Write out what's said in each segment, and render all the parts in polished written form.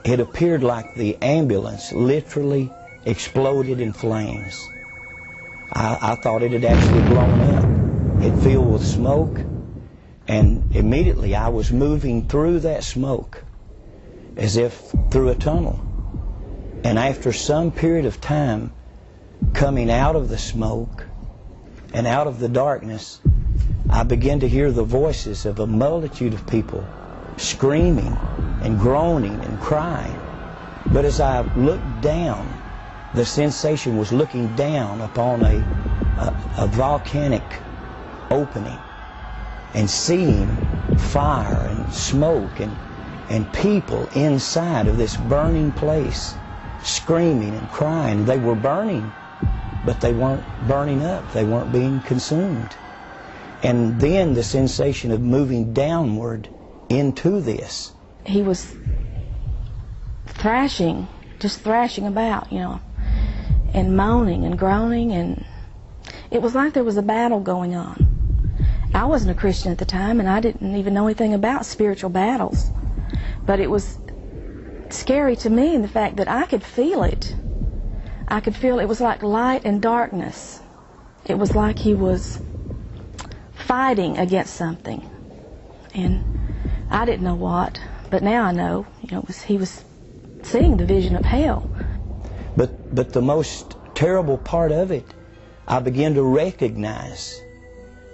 It appeared like the ambulance literally exploded in flames. I thought it had actually blown up. It filled with smoke, and immediately I was moving through that smoke as if through a tunnel. And after some period of time coming out of the smoke and out of the darkness, I began to hear the voices of a multitude of people screaming and groaning and crying. But as I looked down, the sensation was looking down upon a volcanic opening and seeing fire and smoke and people inside of this burning place screaming and crying. They were burning, but they weren't burning up. They weren't being consumed. And then the sensation of moving downward into this. He was thrashing, just thrashing about, you know, and moaning and groaning, and it was like there was a battle going on. I wasn't a Christian at the time, and I didn't even know anything about spiritual battles. But it was scary to me in the fact that I could feel it. I could feel it was like light and darkness. It was like he was fighting against something. And I didn't know what, but now I know, you know, he was seeing the vision of hell. But the most terrible part of it, I began to recognize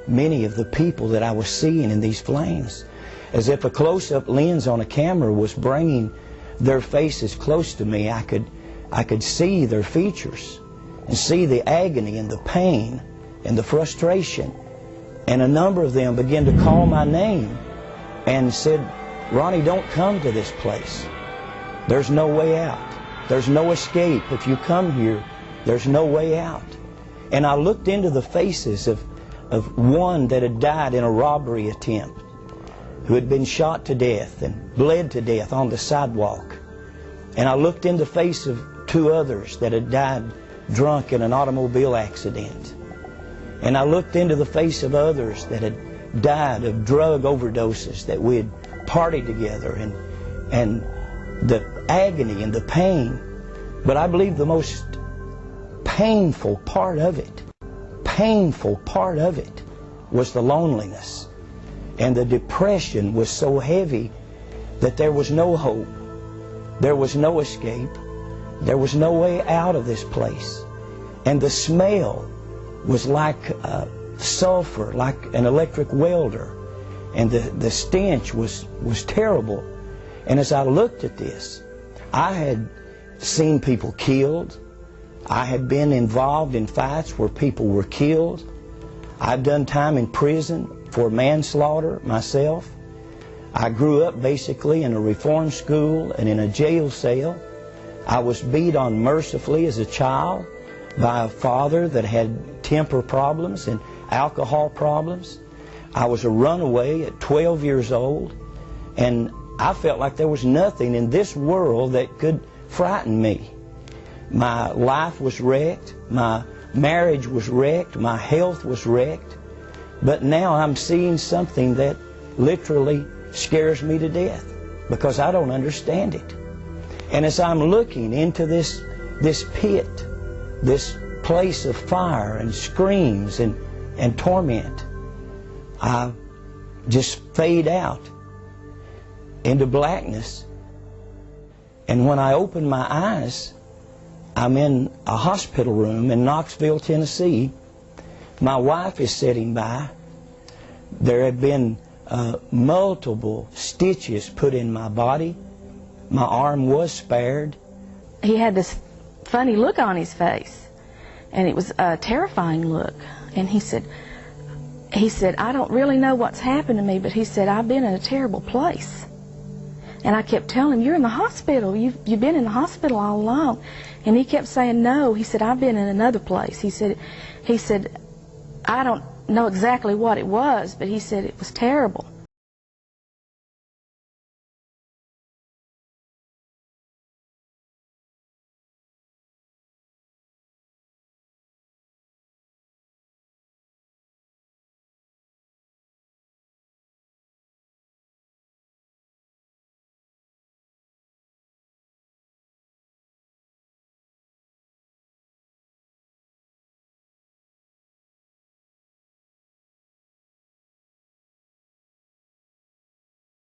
many of the people that I was seeing in these flames, as if a close-up lens on a camera was bringing their faces close to me. I could see their features and see the agony and the pain and the frustration. And a number of them began to call my name and said, "Ronnie, don't come to this place. There's no way out. There's no escape. If you come here, there's no way out." And I looked into the faces of one that had died in a robbery attempt, who had been shot to death and bled to death on the sidewalk. And I looked in the face of two others that had died drunk in an automobile accident. And I looked into the face of others that had died of drug overdoses, that we had partied together, and the agony and the pain. But I believe the most painful part of it was the loneliness. And the depression was so heavy that there was no hope. There was no escape. There was no way out of this place. And the smell was like sulfur, like an electric welder. And the stench was terrible. And as I looked at this, I had seen people killed. I had been involved in fights where people were killed. I'd done time in prison for manslaughter myself. I grew up basically in a reform school and in a jail cell. I was beat on mercifully as a child by a father that had temper problems and alcohol problems. I was a runaway at 12 years old, and I felt like there was nothing in this world that could frighten me. My life was wrecked, my marriage was wrecked, my health was wrecked, but now I'm seeing something that literally scares me to death because I don't understand it. And as I'm looking into this pit, this place of fire and screams and torment, I just fade out into blackness. And when I open my eyes, I'm in a hospital room in Knoxville, Tennessee. My wife is sitting by. There had been multiple stitches put in my body. My arm was spared. He had this funny look on his face, and it was a terrifying look. And he said, I don't really know what's happened to me, but he said, I've been in a terrible place. And I kept telling him, you're in the hospital. You've been in the hospital all along. And he kept saying, no. He said, I've been in another place. He said, I don't know exactly what it was, but he said it was terrible.